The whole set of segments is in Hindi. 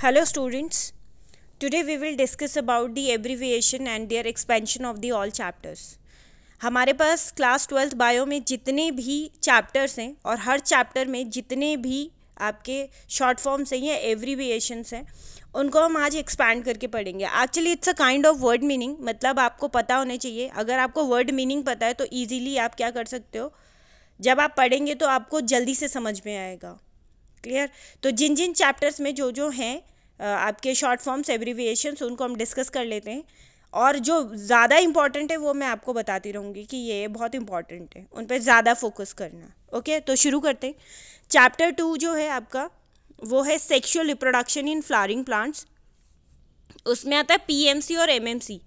Hello students, today we will discuss about the abbreviation and their expansion of the all chapters. हमारे पास क्लास 12th बायो में जितने भी चैप्टर्स हैं और हर चैप्टर में जितने भी आपके शॉर्ट फॉर्म्स हैं या एब्रीविएशंस हैं उनको हम आज एक्सपैंड करके पढ़ेंगे. Actually it's a kind of word meaning, मतलब आपको पता होने चाहिए. अगर आपको वर्ड मीनिंग पता है तो ईजीली आप क्या कर सकते हो, जब आप पढ़ेंगे तो आपको जल्दी से समझ में आएगा. क्लियर? तो जिन जिन चैप्टर्स में जो हैं आपके शॉर्ट फॉर्म्स एब्रीविएशंस उनको हम डिस्कस कर लेते हैं, और जो ज़्यादा इंपॉर्टेंट है वो मैं आपको बताती रहूँगी कि ये बहुत इंपॉर्टेंट है, उन पर ज़्यादा फोकस करना. ओके, तो शुरू करते हैं. चैप्टर 2 जो है आपका वो है sexual reproduction in flowering plants. उसमें आता है पीएमसी और MMC.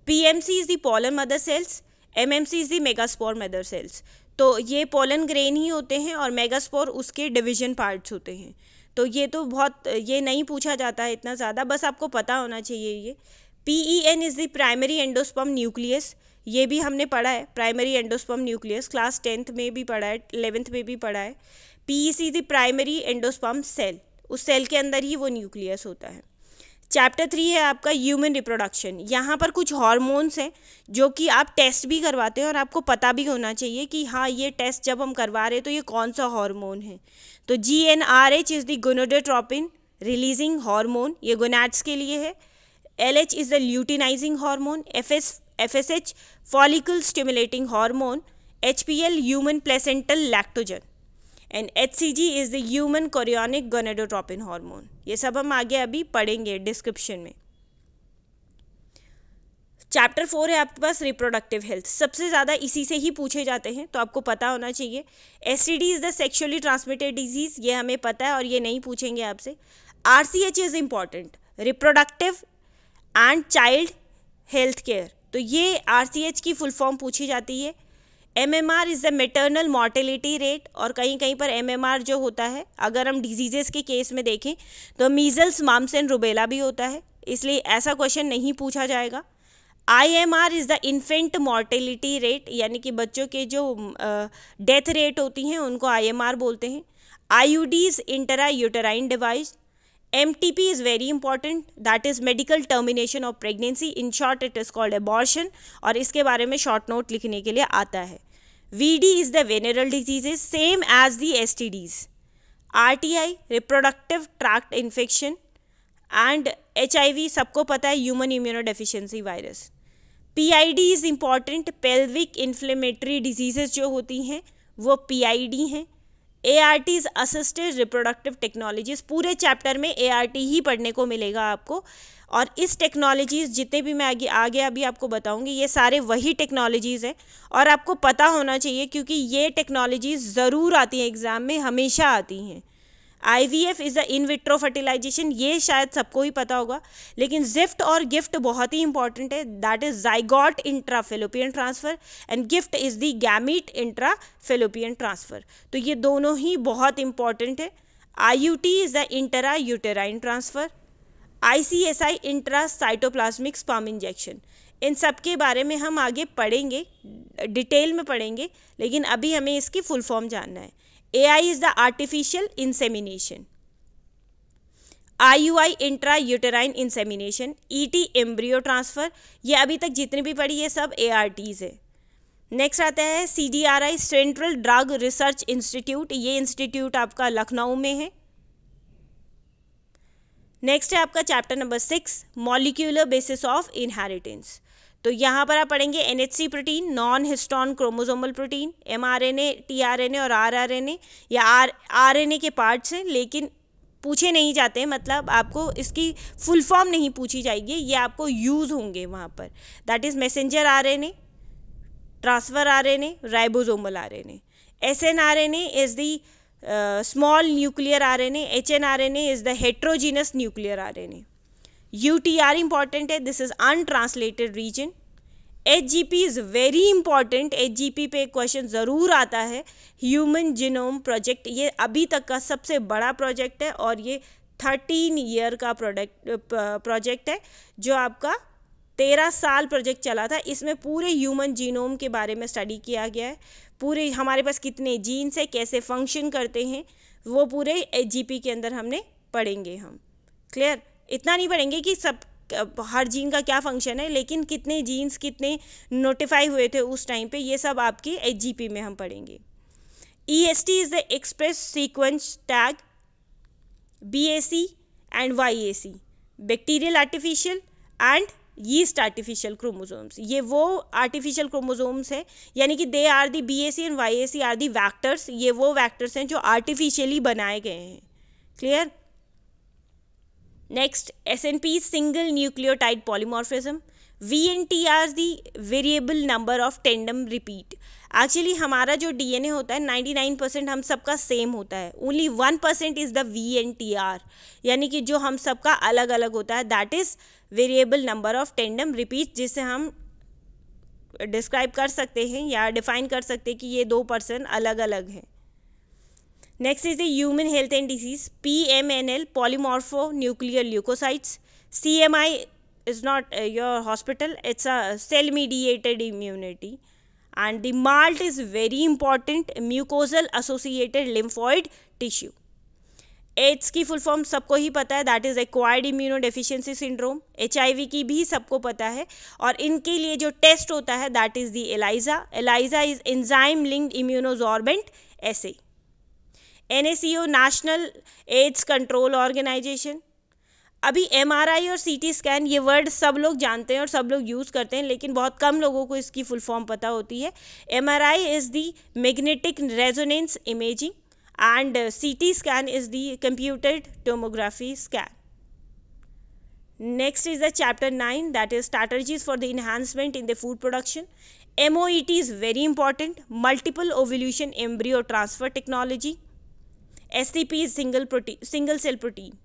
PMC is the pollen mother cells, MMC is the megaspore mother cells. तो ये पोलन ग्रेन ही होते हैं और मेगास्पोर उसके डिवीजन पार्ट्स होते हैं. तो ये तो बहुत ये नहीं पूछा जाता है इतना ज़्यादा, बस आपको पता होना चाहिए. ये PEN is the primary endosperm nucleus, ये भी हमने पढ़ा है. Primary endosperm nucleus class 10th में भी पढ़ा है, 11th में भी पढ़ा है. PEC the primary endosperm cell, उस सेल के अंदर ही वो न्यूक्लियस होता है. चैप्टर 3 है आपका ह्यूमन रिप्रोडक्शन. यहाँ पर कुछ हार्मोन्स हैं जो कि आप टेस्ट भी करवाते हैं और आपको पता भी होना चाहिए कि हाँ ये टेस्ट जब हम करवा रहे हैं तो ये कौन सा हार्मोन है. तो GnRH is the gonadotropin releasing hormone, ये गोनाड्स के लिए है. LH is the luteinizing hormone. FSH follicle stimulating hormone. HPL human placental lactogen and HCG is the human chorionic gonadotropin hormone. ये सब हम आगे अभी पढ़ेंगे डिस्क्रिप्शन में. चैप्टर 4 है आपके पास रिप्रोडक्टिव हेल्थ. सबसे ज़्यादा इसी से ही पूछे जाते हैं, तो आपको पता होना चाहिए. STD is the sexually transmitted disease, ये हमें पता है और ये नहीं पूछेंगे आपसे. RCH is important, reproductive and child health care. तो ये RCH की फुल फॉर्म पूछी जाती है. MMR is the maternal mortality rate, और कहीं कहीं पर MMR जो होता है, अगर हम डिजीजेस के केस में देखें तो मीजल्स, मम्स एंड रुबेला भी होता है, इसलिए ऐसा क्वेश्चन नहीं पूछा जाएगा. IMR is the infant mortality rate, यानी कि बच्चों के जो डेथ रेट होती हैं उनको IMR बोलते हैं. IUDs intra uterine device. MTP is very important, that is medical termination of pregnancy, in short it is called abortion, और इसके बारे में शॉर्ट नोट लिखने के लिए आता है. VD is the venereal diseases same as the STDs. RTI reproductive tract infection and HIV सबको पता है, human immunodeficiency virus. PID is important, pelvic inflammatory diseases जो होती हैं वो PID हैं. ART is assisted reproductive technologies. पूरे चैप्टर में ART ही पढ़ने को मिलेगा आपको, और इस टेक्नोलॉजीज़ जितने भी मैं आगे अभी आपको बताऊंगी ये सारे वही टेक्नोलॉजीज़ हैं और आपको पता होना चाहिए, क्योंकि ये टेक्नोलॉजीज़ ज़रूर आती हैं एग्ज़ाम में, हमेशा आती हैं. IVF is the in vitro fertilisation, ये शायद सबको ही पता होगा, लेकिन जिफ्ट और गिफ्ट बहुत ही इंपॉर्टेंट है. That is zygote intra fallopian transfer and GIFT is the gamete intra fallopian transfer. तो ये दोनों ही बहुत इंपॉर्टेंट है. IUT is the intra uterine transfer. ICSI intra cytoplasmic sperm injection. इन सब के बारे में हम आगे पढ़ेंगे, डिटेल में पढ़ेंगे, लेकिन अभी हमें इसकी फुल फॉर्म जानना है. AI is the artificial insemination. IUI intrauterine insemination. ET embryo transfer. ये अभी तक जितने भी पढ़ी ये सब ARTs है. नेक्स्ट आता है CDRI central drug research institute. ये इंस्टीट्यूट आपका लखनऊ में है. नेक्स्ट है आपका chapter number 6 molecular basis of inheritance. तो यहाँ पर आप पढ़ेंगे NHC protein, non histone chromosomal protein, mRNA, tRNA और rRNA. या RNA के पार्ट्स हैं लेकिन पूछे नहीं जाते हैं, मतलब आपको इसकी फुल फॉर्म नहीं पूछी जाएगी, ये आपको यूज़ होंगे वहाँ पर. That is messenger RNA, transfer RNA, ribosomal RNA. snRNA is the small nuclear RNA. hnRNA is the heterogenous nuclear RNA. UTR important है, this is untranslated region. HGP is very important. HGP पे क्वेश्चन ज़रूर आता है. ह्यूमन जीनोम प्रोजेक्ट, ये अभी तक का सबसे बड़ा प्रोजेक्ट है और ये 13 ईयर का प्रोजेक्ट है, जो आपका 13 साल प्रोजेक्ट चला था. इसमें पूरे ह्यूमन जीनोम के बारे में स्टडी किया गया है. पूरे हमारे पास कितने जीन्स है, कैसे फंक्शन करते हैं, वो पूरे HGP के अंदर हमने पढ़ेंगे हम. क्लियर, इतना नहीं पढ़ेंगे कि सब हर जीन का क्या फंक्शन है, लेकिन कितने जीन्स कितने नोटिफाई हुए थे उस टाइम पे, ये सब आपके HGP में हम पढ़ेंगे। EST is the express sequence tag, BAC and YAC bacterial artificial and yeast artificial chromosomes, ये वो आर्टिफिशियल क्रोमोसोम्स है, यानी कि they are the BAC and YAC are the vectors, ये वो वैक्टर्स हैं जो आर्टिफिशियली बनाए गए हैं। Clear. Next, SNP single nucleotide polymorphism, VNTR the variable number of tandem repeat. Actually हमारा जो DNA होता है 99% हम सबका सेम होता है, ओनली 1% इज़ द VNTR, यानी कि जो हम सबका अलग अलग होता है, that is variable number of tandem repeat, जिससे हम डिस्क्राइब कर सकते हैं या डिफाइन कर सकते हैं कि ये 2% अलग अलग हैं। Next is the human health and disease, PMNL polymorphonuclear leukocytes. CMI is not your hospital, it's a cell mediated immunity. And the MALT is very important, mucosal associated lymphoid tissue. AIDS की फुल फॉर्म सबको ही पता है, that is acquired immunodeficiency syndrome. HIV की भी सबको पता है, और इनके लिए जो टेस्ट होता है that is the ELISA। ELISA is enzyme linked immunosorbent assay. NACO national AIDS control organisation. अभी MRI और CT स्कैन ये वर्ड सब लोग जानते हैं और सब लोग यूज़ करते हैं, लेकिन बहुत कम लोगों को इसकी फुल फॉर्म पता होती है। MRI is the magnetic resonance imaging and CT scan is the computed tomography scan. Next is the chapter 9, that is strategies for the enhancement in the food production. MOET is very important, multiple evolution embryo transfer technology. SCP is single cell protein.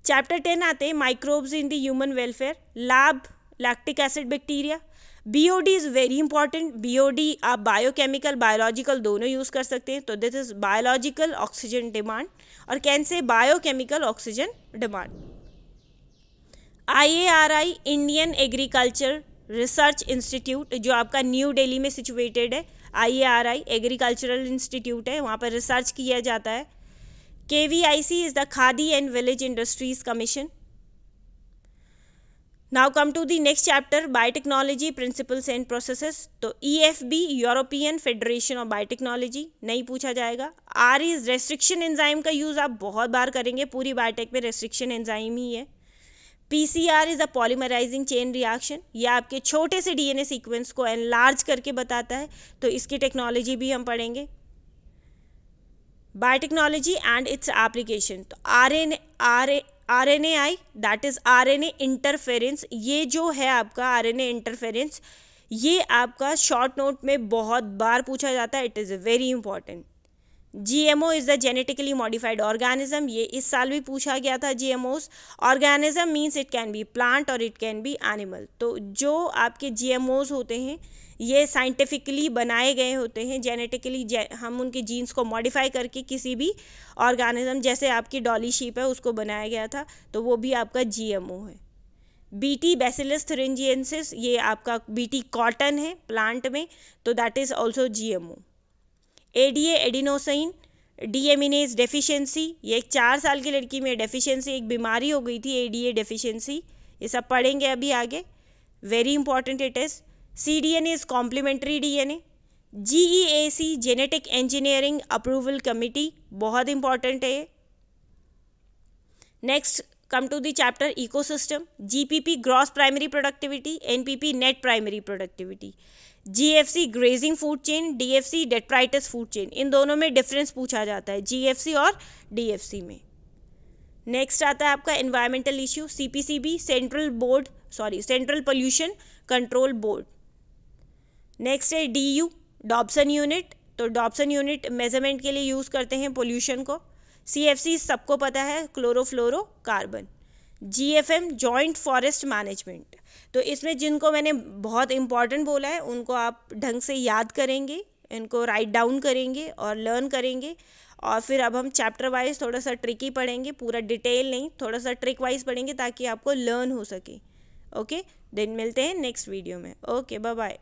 Chapter 10 आते हैं microbes in the human welfare, lab lactic acid bacteria. BOD is very important. BOD आप बायोकेमिकल बायोलॉजिकल दोनों यूज़ कर सकते हैं, तो this is biological oxygen demand, और can say biochemical oxygen demand. IARI Indian agriculture research institute, जो आपका न्यू दिल्ली में सिचुएटेड है। IARI एग्रीकल्चरल इंस्टीट्यूट है, वहाँ पर रिसर्च किया जाता है। KVIC is the khadi and village industries commission. Now come to the next chapter, biotechnology principles and processes. तो EFB European federation of biotechnology नहीं पूछा जाएगा। R इज रेस्ट्रिक्शन एंजाइम का यूज़ आप बहुत बार करेंगे, पूरी बायोटेक में रेस्ट्रिक्शन एंजाइम ही है। PCR is a polymerising chain reaction, यह आपके छोटे से DNA सीक्वेंस को एनलार्ज करके बताता है, तो इसकी टेक्नोलॉजी भी हम पढ़ेंगे। बायोटेक्नोलॉजी एंड इट्स एप्लीकेशन, तो RNAi that is RNA interference, ये जो है आपका RNA इंटरफेरेंस, ये आपका शॉर्ट नोट में बहुत बार पूछा जाता है, it is very important. GMO is the genetically modified organism, ये इस साल भी पूछा गया था। GMOs organism means it can be plant और इट कैन बी एनिमल, तो जो आपके GMOs होते हैं ये साइंटिफिकली बनाए गए होते हैं, जेनेटिकली हम उनके जीन्स को मॉडिफाई करके किसी भी ऑर्गेनिज्म, जैसे आपकी डॉली शीप है उसको बनाया गया था, तो वो भी आपका GMO है। BT बैसिलस थुरिंजिएंसिस, ये आपका BT कॉटन है प्लांट में, तो that is also GMO। ADA adenosine deaminase deficiency, ये एक 4 साल की लड़की में डेफिशिएंसी, एक बीमारी हो गई थी ADA डेफिशिएंसी, ये सब पढ़ेंगे अभी आगे, very important it is. CDNA is complementary DNA। GEAC genetic engineering approval committee, बहुत इंपॉर्टेंट है ये। Next come to the chapter ecosystem, GPP gross primary productivity, NPP net primary productivity, GFC grazing food chain, DFC detritus food chain, इन दोनों में डिफरेंस पूछा जाता है GFC और DFC में। नेक्स्ट आता है आपका environmental issue, CPCB central pollution control board. Next है DU डॉब्सन यूनिट, तो डॉब्सन यूनिट मेजरमेंट के लिए यूज़ करते हैं पोल्यूशन को। CFC सबको पता है chlorofluorocarbon. GFM joint forest management, तो इसमें जिनको मैंने बहुत इंपॉर्टेंट बोला है उनको आप ढंग से याद करेंगे, इनको राइट डाउन करेंगे और लर्न करेंगे, और फिर अब हम चैप्टर वाइज थोड़ा सा ट्रिकी पढ़ेंगे, पूरा डिटेल नहीं, थोड़ा सा ट्रिक वाइज पढ़ेंगे ताकि आपको लर्न हो सके। ओके, दिन मिलते हैं नेक्स्ट वीडियो में। Okay, bye bye.